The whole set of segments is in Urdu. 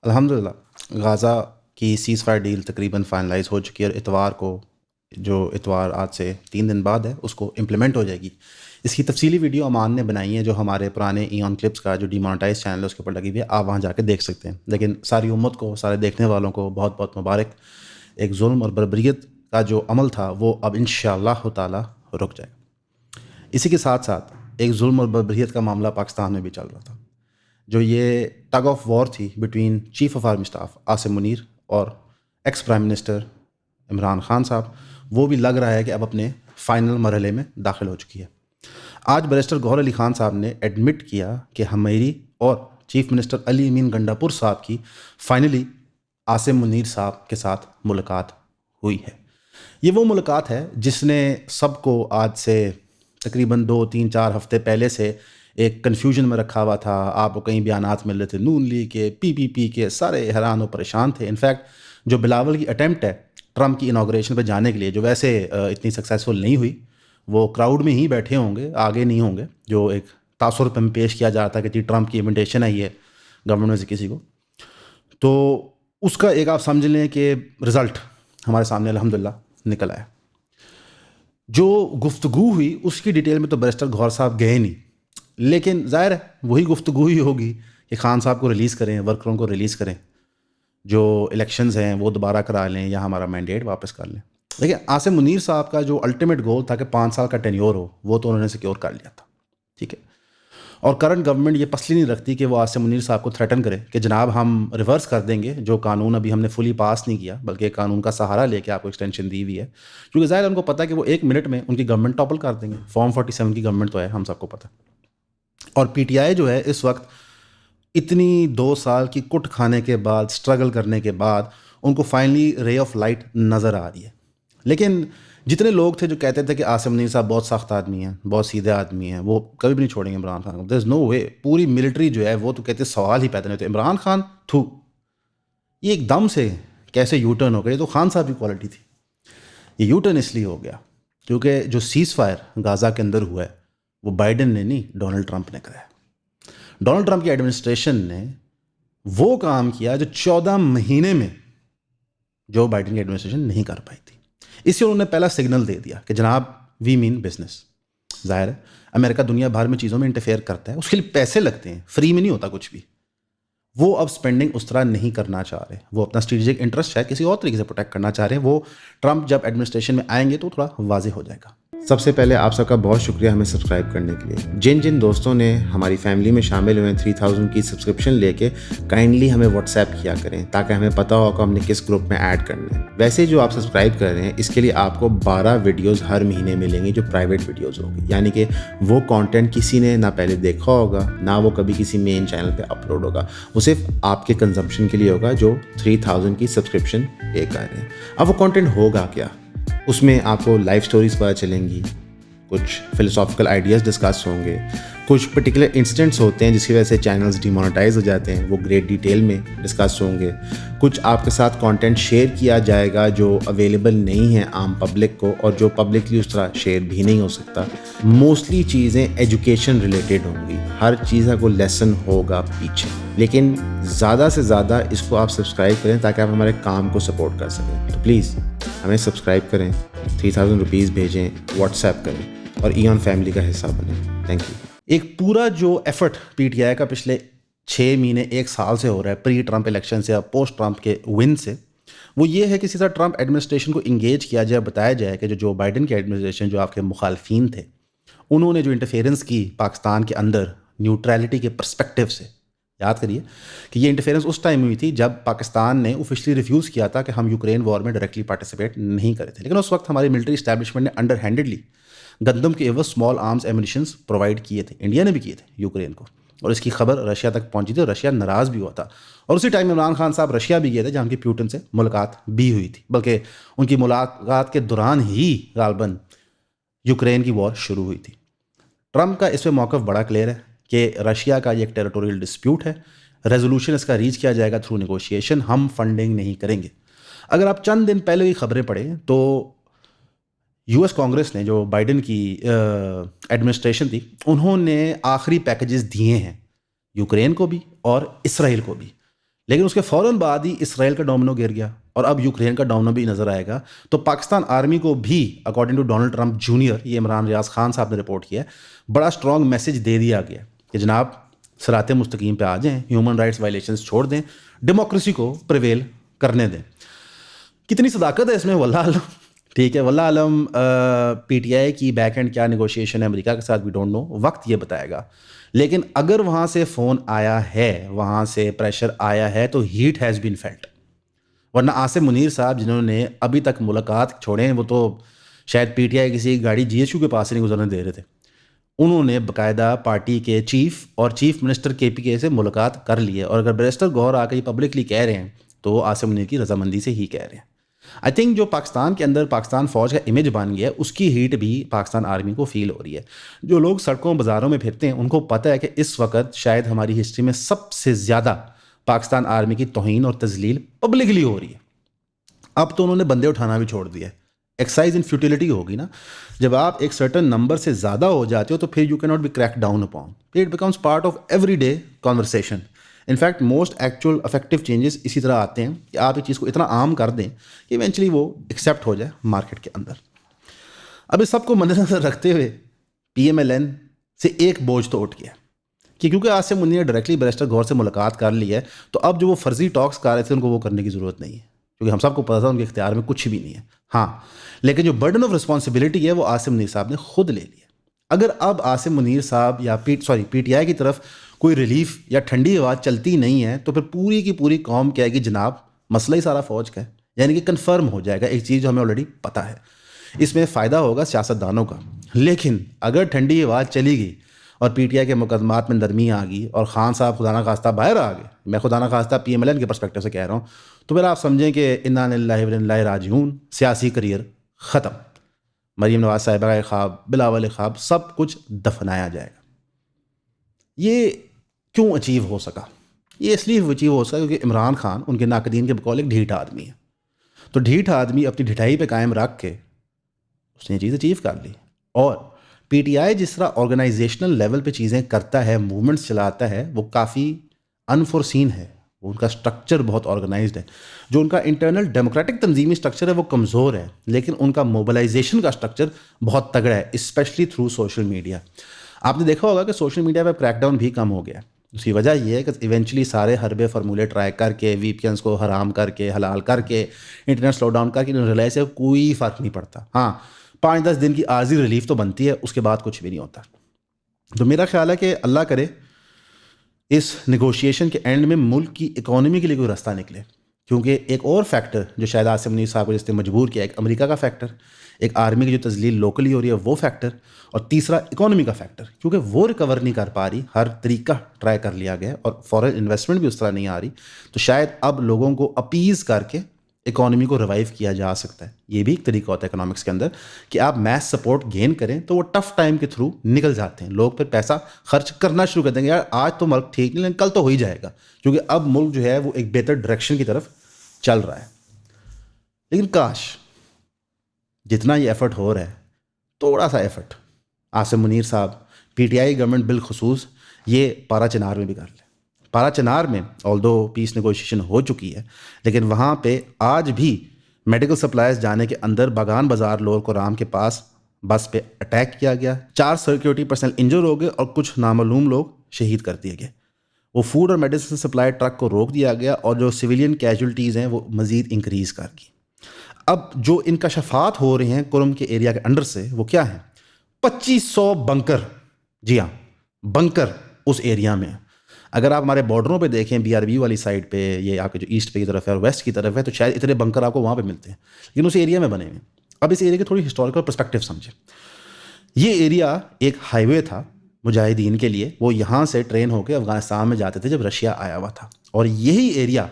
الحمدللہ غازہ کی سیز فائر ڈیل تقریباً فائنلائز ہو چکی ہے، اور اتوار کو، جو اتوار آج سے 3 دن بعد ہے، اس کو امپلیمنٹ ہو جائے گی۔ اس کی تفصیلی ویڈیو امان نے بنائی ہے، جو ہمارے پرانے ایون کلپس کا جو ڈیمونٹائز چینل ہے اس کے اوپر لگی ہوئی ہے، آپ وہاں جا کے دیکھ سکتے ہیں۔ لیکن ساری امت کو، سارے دیکھنے والوں کو بہت بہت مبارک۔ ایک ظلم اور بربریت کا جو عمل تھا وہ اب انشاءاللہ تعالی رک جائے گا۔ اسی کے ساتھ ساتھ ایک ظلم اور بربریت کا معاملہ پاکستان میں بھی چل رہا تھا، جو یہ ٹگ آف وار تھی between chief of army staff Asim Munir اور ex prime minister Imran Khan صاحب، وہ بھی لگ رہا ہے کہ اب اپنے فائنل مرحلے میں داخل ہو چکی ہے۔ آج بیرسٹر گوہر علی خان صاحب نے ایڈمٹ کیا کہ ہمیری اور چیف منسٹر علی امین گنڈا پور صاحب کی فائنلی عاصم منیر صاحب کے ساتھ ملاقات ہوئی ہے۔ یہ وہ ملاقات ہے جس نے سب کو آج سے تقریباً 2-3-4 ہفتے پہلے سے ایک کنفیوژن میں رکھا ہوا تھا۔ آپ کو کئی بیانات مل رہے تھے نون لیگ کے، پی پی پی کے، سارے حیران و پریشان تھے۔ انفیکٹ جو بلاول کی اٹیمپٹ ہے ٹرمپ کی انوگریشن پہ جانے کے لیے، جو ویسے اتنی سکسیزفل نہیں ہوئی، وہ کراؤڈ میں ہی بیٹھے ہوں گے، آگے نہیں ہوں گے، جو ایک تاثر پہ پیش کیا جا رہا تھا کہ ٹرمپ کی انویٹیشن آئی ہے گورنمنٹ میں سے کسی کو، تو اس کا ایک آپ سمجھ لیں کہ رزلٹ ہمارے سامنے الحمدللہ نکل آیا۔ جو گفتگو ہوئی اس کی ڈیٹیل میں تو بیرسٹر گوہر صاحب گئے نہیں، لیکن ظاہر ہے وہی گفتگو ہی ہوگی کہ خان صاحب کو ریلیز کریں، ورکروں کو ریلیز کریں، جو الیکشنز ہیں وہ دوبارہ کرا لیں یا ہمارا مینڈیٹ واپس کر لیں۔ لیکن عاصم منیر صاحب کا جو الٹیمیٹ گول تھا کہ 5 سال کا ٹینیور ہو، وہ تو انہوں نے سیکیور کر لیا تھا، ٹھیک ہے۔ اور کرنٹ گورنمنٹ یہ پسلی نہیں رکھتی کہ وہ عاصم منیر صاحب کو تھریٹن کرے کہ جناب ہم ریورس کر دیں گے جو قانون ابھی ہم نے فلی پاس نہیں کیا، بلکہ قانون کا سہارا لے کے آپ کو ایکسٹینشن دی ہوئی ہے، کیونکہ ظاہر ان کو پتہ ہے کہ وہ 1 منٹ میں ان کی گورنمنٹ ٹاپل کر دیں گے۔ فارم 47 کی گورنمنٹ تو ہے، ہم سب کو پتہ۔ اور پی ٹی آئی جو ہے اس وقت اتنی 2 سال کی کٹ کھانے کے بعد، اسٹرگل کرنے کے بعد، ان کو فائنلی رے آف لائٹ نظر آ رہی ہے۔ لیکن جتنے لوگ تھے جو کہتے تھے کہ عاصم منیر صاحب بہت سخت آدمی ہیں، بہت سیدھے آدمی ہیں، وہ کبھی بھی نہیں چھوڑیں گے عمران خان کو، دیر از نو وے، پوری ملٹری جو ہے وہ تو کہتے سوال ہی پیدا نہیں ہوتے، عمران خان تھو، یہ ایک دم سے کیسے یو ٹرن ہو گیا؟ یہ تو خان صاحب کی کوالٹی تھی۔ یہ یو ٹرن اس لیے ہو گیا کیونکہ جو سیز فائر غازہ کے اندر ہوا ہے وہ بائیڈن نے نہیں، ڈونلڈ ٹرمپ نے کرایا۔ ڈونلڈ ٹرمپ کی ایڈمنسٹریشن نے وہ کام کیا جو 14 مہینے میں جو بائیڈن کی ایڈمنسٹریشن نہیں کر پائی تھی۔ اس سے انہوں نے پہلا سگنل دے دیا کہ جناب وی مین بزنس۔ ظاہر ہے امریکہ دنیا بھر میں چیزوں میں انٹرفیئر کرتا ہے، اس کے لیے پیسے لگتے ہیں، فری میں نہیں ہوتا کچھ بھی۔ وہ اب سپینڈنگ اس طرح نہیں کرنا چاہ رہے، وہ اپنا اسٹریٹجک انٹرسٹ ہے کسی اور طریقے سے پروٹیکٹ کرنا چاہ رہے ہیں۔ وہ ٹرمپ جب ایڈمنسٹریشن میں آئیں گے تو تھوڑا واضح ہو جائے گا۔ سب سے پہلے آپ سب کا بہت شکریہ ہمیں سبسکرائب کرنے کے لیے۔ جن دوستوں نے ہماری فیملی میں شامل ہوئے ہیں 3000 کی سبسکرپشن لے کے، کائنڈلی ہمیں واٹس ایپ کیا کریں تاکہ ہمیں پتہ ہو کہ ہم نے کس گروپ میں ایڈ کرنا ہے۔ ویسے جو آپ سبسکرائب کر رہے ہیں اس کے لیے آپ کو 12 ویڈیوز ہر مہینے ملیں گے جو پرائیویٹ ویڈیوز ہوگی، یعنی کہ وہ کانٹینٹ کسی نے نہ پہلے دیکھا ہوگا، نہ وہ کبھی کسی مین چینل پہ اپلوڈ ہوگا، وہ صرف آپ کے کنزمپشن کے لیے ہوگا جو 3000 کی سبسکرپشن پے کر رہے ہیں۔ اب وہ کانٹینٹ ہوگا کیا؟ اس میں آپ کو لائف سٹوریز پتہ چلیں گی، کچھ فلسافیکل آئیڈیاز ڈسکس ہوں گے، کچھ پرٹیکولر انسٹنٹس ہوتے ہیں جس کی وجہ سے چینلز ڈیمونیٹائز ہو جاتے ہیں، وہ گریٹ ڈیٹیل میں ڈسکس ہوں گے۔ کچھ آپ کے ساتھ کانٹینٹ شیئر کیا جائے گا جو اویلیبل نہیں ہے عام پبلک کو، اور جو پبلکلی اس طرح شیئر بھی نہیں ہو سکتا۔ موسٹلی چیزیں ایجوکیشن ریلیٹڈ ہوں گی، ہر چیز کا کوئی لیسن ہوگا پیچھے، لیکن زیادہ سے زیادہ اس کو آپ سبسکرائب کریں تاکہ آپ ہمارے کام کو سپورٹ کر سکیں۔ تو پلیز ہمیں سبسکرائب کریں، 3000 روپیز بھیجیں، واٹس ایپ کریں اور ایون فیملی کا حصہ بنیں۔ Thank you. ایک پورا جو ایفرٹ پی ٹی آئی کا پچھلے 6 مہینے 1 سال سے ہو رہا ہے پری ٹرمپ الیکشن سے یا پوسٹ ٹرمپ کے ون سے، وہ یہ ہے کہ اسی طرح ٹرمپ ایڈمنسٹریشن کو انگیج کیا جائے، بتایا جائے کہ جو بائیڈن کی ایڈمنسٹریشن، جو آپ کے مخالفین تھے، انہوں نے جو انٹرفیئرنس کی پاکستان کے اندر نیوٹرلٹی کے پرسپیکٹیو سے، یاد کریے کہ یہ انٹرفیئرنس اس ٹائم ہوئی تھی جب پاکستان نے آفیشلی ریفیوز کیا تھا کہ ہم یوکرین وار میں ڈائریکٹلی پارٹیسپیٹ نہیں کرے تھے، لیکن اس وقت ہماری ملٹری اسٹیبلشمنٹ نے انڈر ہینڈڈلی گندم کے عوض اسمال آرمز ایمونیشنز پرووائڈ کیے تھے، انڈیا نے بھی کیے تھے یوکرین کو، اور اس کی خبر رشیا تک پہنچی تھی اور رشیا ناراض بھی ہوا تھا۔ اور اسی ٹائم عمران خان صاحب رشیا بھی گئے تھے جہاں کی پیوٹن سے ملاقات بھی ہوئی تھی، بلکہ ان کی ملاقات کے دوران ہی غالباً یوکرین کی وار شروع ہوئی تھی۔ ٹرمپ کا اس پہ موقف بڑا کلیئر ہے کہ رشیا کا یہ ایک ٹیریٹوریل ڈسپیوٹ ہے، ریزولوشن اس کا ریچ کیا جائے گا تھرو نیگوشیشن، ہم فنڈنگ نہیں کریں گے۔ اگر آپ چند دن پہلے کی خبریں پڑھیں تو یو ایس کانگریس نے، جو بائیڈن کی ایڈمنسٹریشن تھی، انہوں نے آخری پیکیجز دیے ہیں یوکرین کو بھی اور اسرائیل کو بھی، لیکن اس کے فوراً بعد ہی اسرائیل کا ڈومینو گر گیا اور اب یوکرین کا ڈومینو بھی نظر آئے گا. تو پاکستان آرمی کو بھی according to Donald Trump Junior, یہ عمران ریاض خان صاحب نے رپورٹ کیا ہے، بڑا اسٹرانگ میسج دے دیا گیا کہ جناب صراط مستقیم پہ آ جائیں، ہیومن رائٹس وائلیشنز چھوڑ دیں، ڈیموکریسی کو پریویل کرنے دیں. کتنی صداقت ہے اس میں واللہ عالم. ٹھیک ہے، واللہ عالم پی ٹی آئی کی بیک اینڈ کیا نیگوشیشن ہے امریکہ کے ساتھ، وی ڈونٹ نو، وقت یہ بتائے گا. لیکن اگر وہاں سے فون آیا ہے، وہاں سے پریشر آیا ہے، تو ہیٹ ہیز بین فیلٹ. ورنہ عاصم منیر صاحب جنہوں نے ابھی تک ملاقات چھوڑے ہیں، وہ تو شاید پی ٹی آئی کسی گاڑی جی ایچ یو کے پاس نہیں گزرنے دے رہے تھے. انہوں نے باقاعدہ پارٹی کے چیف اور چیف منسٹر کے پی کے سے ملاقات کر لی ہے. اور اگر بیرسٹر گوہر آ کے یہ پبلکلی کہہ رہے ہیں تو وہ عاصم منیر کی رضامندی سے ہی کہہ رہے ہیں. آئی تھنک جو پاکستان کے اندر پاکستان فوج کا امیج بن گیا ہے، اس کی ہیٹ بھی پاکستان آرمی کو فیل ہو رہی ہے. جو لوگ سڑکوں بازاروں میں پھرتے ہیں ان کو پتہ ہے کہ اس وقت شاید ہماری ہسٹری میں سب سے زیادہ پاکستان آرمی کی توہین اور تذلیل پبلکلی ہو رہی ہے. اب تو انہوں نے بندے اٹھانا بھی چھوڑ دیا ہے. ایکسائز ان فیوٹیلیٹی ہوگی نا. جب آپ ایک سرٹن نمبر سے زیادہ ہو جاتے ہو تو پھر you can not be crack down upon. It becomes part of everyday conversation. In fact most actual effective changes اسی طرح آتے ہیں کہ آپ ایک چیز کو اتنا عام کر دیں کہ ایونچولی وہ ایکسیپٹ ہو جائے مارکیٹ کے اندر. اب اس سب کو مد نظر رکھتے ہوئے پی ایم ایل این سے ایک بوجھ تو اٹھ گیا کہ کیونکہ عاصم منیر نے ڈائریکٹلی بیرسٹر گوہر سے ملاقات کر لی ہے، تو اب جو وہ فرضی ٹاکس کر رہے تھے ان کو وہ کرنے کی ضرورت نہیں ہے، کیونکہ ہم سب کو پتا تھا ان کے اختیار میں کچھ بھی نہیں ہے. ہاں، لیکن جو برڈن آف رسپانسبلٹی ہے وہ عاصم منیر صاحب نے خود لے لی ہے. اگر اب عاصم منیر صاحب یا پی ٹی آئی کی طرف کوئی ریلیف یا ٹھنڈی آواز چلتی نہیں ہے تو پھر پوری کی پوری قوم کہے گی جناب مسئلہ ہی سارا فوج کا ہے. یعنی کہ کنفرم ہو جائے گا ایک چیز جو ہمیں آلریڈی پتہ ہے. اس میں فائدہ ہوگا سیاستدانوں کا. لیکن اگر ٹھنڈی آواز چلی گئی اور پی ٹی آئی کے مقدمات میں نرمی آ گئی اور خان صاحب خدا نخواستہ باہر آ گئے، میں خدا نخواستہ پی ایم ایل این کے پرسپیکٹو سے کہہ رہا ہوں، تو پھر آپ سمجھیں کہ انا للہ و انا الیہ راجعون، سیاسی کریئر ختم. مریم نواز صاحبہ کا خواب، بلاول خواب، سب کچھ دفنایا جائے گا. یہ کیوں اچیو ہو سکا؟ یہ اس لیے اچیو ہو سکا کیونکہ عمران خان ان کے ناقدین کے بقول ایک ڈھیٹ آدمی ہے. تو ڈھیٹ آدمی اپنی ڈھٹائی پہ قائم رکھ کے اس نے یہ چیز اچیو کر لی. اور پی ٹی آئی جس طرح آرگنائزیشنل لیول پہ چیزیں کرتا ہے، موومنٹس چلاتا ہے، وہ کافی انفورسین ہے. ان کا سٹرکچر بہت آرگنائزڈ ہے. جو ان کا انٹرنل ڈیموکریٹک تنظیمی سٹرکچر ہے وہ کمزور ہے، لیکن ان کا موبلائزیشن کا سٹرکچر بہت تگڑا ہے، اسپیشلی تھرو سوشل میڈیا. آپ نے دیکھا ہوگا کہ سوشل میڈیا پہ کریک ڈاؤن بھی کم ہو گیا. اس کی وجہ یہ ہے کہ ایونچولی سارے حربے فارمولے ٹرائی کر کے، وی پی اینس کو حرام کر کے، حلال کر کے، انٹرنیٹ سلو ڈاؤن کر کے ریلائز ہے کوئی فرق نہیں پڑتا. ہاں، 5-10 دن کی عارضی ریلیف تو بنتی ہے، اس کے بعد کچھ بھی نہیں ہوتا. تو میرا خیال ہے کہ اللہ کرے اس نیگوشیشن کے اینڈ میں ملک کی اکانومی کے لیے کوئی راستہ نکلے. کیونکہ ایک اور فیکٹر جو شاید عاصم منیر صاحب کو جس نے مجبور کیا، ایک امریکہ کا فیکٹر، ایک آرمی کی جو تذلیل لوکلی ہو رہی ہے وہ فیکٹر، اور تیسرا اکانومی کا فیکٹر، کیونکہ وہ ریکور نہیں کر پا رہی. ہر طریقہ ٹرائی کر لیا گیا اور فورن انویسٹمنٹ بھی اس طرح نہیں آ رہی. تو شاید اب لوگوں کو اپیز کر کے اکانومی کو ریوائیو کیا جا سکتا ہے. یہ بھی ایک طریقہ ہوتا ہے اکنامکس کے اندر کہ آپ میس سپورٹ گین کریں تو وہ ٹف ٹائم کے تھرو نکل جاتے ہیں. لوگ پھر پیسہ خرچ کرنا شروع کر دیں گے، یار آج تو ملک ٹھیک نہیں لیکن کل تو ہو ہی جائے گا، کیونکہ اب ملک جو ہے وہ ایک بہتر ڈائریکشن کی طرف چل رہا ہے. لیکن کاش جتنا یہ ایفرٹ ہو رہا ہے، تھوڑا سا ایفرٹ عاصم منیر صاحب، پی ٹی آئی گورنمنٹ بالخصوص یہ پارا چنار میں بھی کر لے. پارا چنار میں آلدو پیس نیگوشیشن ہو چکی ہے، لیکن وہاں پہ آج بھی میڈیکل سپلائز جانے کے اندر باغان بازار لور کرام کے پاس بس پہ اٹیک کیا گیا. 4 سیکورٹی پرسنل انجر ہو گئے اور کچھ نامعلوم لوگ شہید کر دیے گئے. وہ فوڈ اور میڈیسن سپلائی ٹرک کو روک دیا گیا اور جو سویلین کیجولٹیز ہیں وہ مزید انکریز کر گئی. اب جو انکشافات ہو رہے ہیں کرم کے ایریا کے انڈر سے وہ کیا ہیں؟ 2500 بنکر. جی ہاں، بنکر اس ایریا میں. اگر آپ ہمارے بارڈروں پہ دیکھیں، بی آر بی والی سائڈ پہ، یہ آپ کے جو ایسٹ پہ کی طرف ہے اور ویسٹ کی طرف ہے، تو شاید اتنے بنکر آپ کو وہاں پہ ملتے ہیں، لیکن اس ایریا میں بنے ہوئے. اب اس ایریا کی تھوڑی ہسٹوریکل پرسپیکٹیو سمجھیں. یہ ایریا ایک ہائی وے تھا مجاہدین کے لیے. وہ یہاں سے ٹرین ہو کے افغانستان میں جاتے تھے جب رشیا آیا ہوا تھا، اور یہی ایریا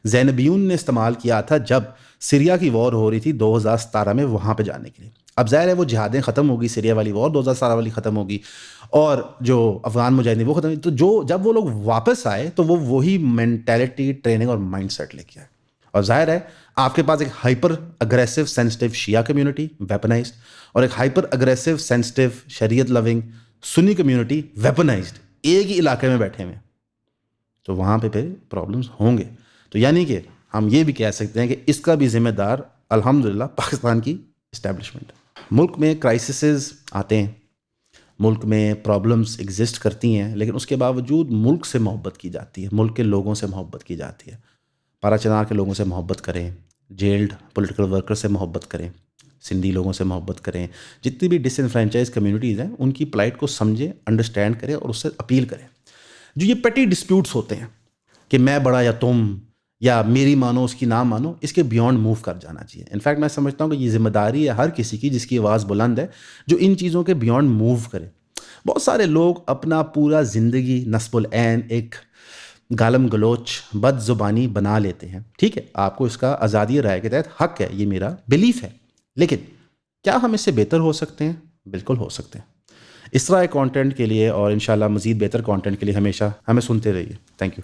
زینبیون نے استعمال کیا تھا جب سیریا کی وار ہو رہی تھی 2017 میں وہاں پہ جانے کے لیے. اب ظاہر ہے وہ جہادیں ختم ہو گئی، سیریا والی وار 2017 والی ختم ہوگی اور جو افغان مجاہدین وہ ختم ہوئی. تو جب وہ لوگ واپس آئے تو وہ وہی مینٹیلٹی، ٹریننگ اور مائنڈ سیٹ لے کے آئے. اور ظاہر ہے آپ کے پاس ایک ہائپر اگریسو سینسٹیو شیعہ کمیونٹی ویپنائزڈ اور ایک ہائپر اگریسو سینسٹیو شریعت لونگ سنی کمیونٹی ویپنائزڈ ایک ہی علاقے میں بیٹھے ہوئے، تو وہاں پہ پھر پرابلمس ہوں گے. تو یعنی کہ ہم یہ بھی کہہ سکتے ہیں کہ اس کا بھی ذمہ دار الحمدللہ پاکستان کی اسٹیبلشمنٹ. ملک میں کرائسسز آتے ہیں, ملک میں پرابلمس ایگزسٹ کرتی ہیں, لیکن اس کے باوجود ملک سے محبت کی جاتی ہے, ملک کے لوگوں سے محبت کی جاتی ہے. پارا چنار کے لوگوں سے محبت کریں, جیلڈ پولیٹیکل ورکر سے محبت کریں, سندھی لوگوں سے محبت کریں, جتنی بھی ڈس انفرینچائز کمیونٹیز ہیں ان کی پلائٹ کو سمجھیں, انڈرسٹینڈ کریں اور اس سے اپیل کریں. جو یہ پیٹی ڈسپیوٹس ہوتے ہیں کہ میں بڑا یا تم, یا میری مانو اس کی نہ مانو, اس کے بیونڈ موو کر جانا چاہیے. انفیکٹ میں سمجھتا ہوں کہ یہ ذمہ داری ہے ہر کسی کی جس کی آواز بلند ہے, جو ان چیزوں کے بیونڈ موو کرے. بہت سارے لوگ اپنا پورا زندگی نصب العین ایک گالم گلوچ بد زبانی بنا لیتے ہیں. ٹھیک ہے, آپ کو اس کا آزادی رائے کے تحت حق ہے, یہ میرا بلیف ہے, لیکن کیا ہم اس سے بہتر ہو سکتے ہیں؟ بالکل ہو سکتے ہیں. اس طرح کے کانٹینٹ کے لیے اور انشاءاللہ مزید بہتر کانٹینٹ کے لیے ہمیشہ ہمیں سنتے رہیے. Thank you.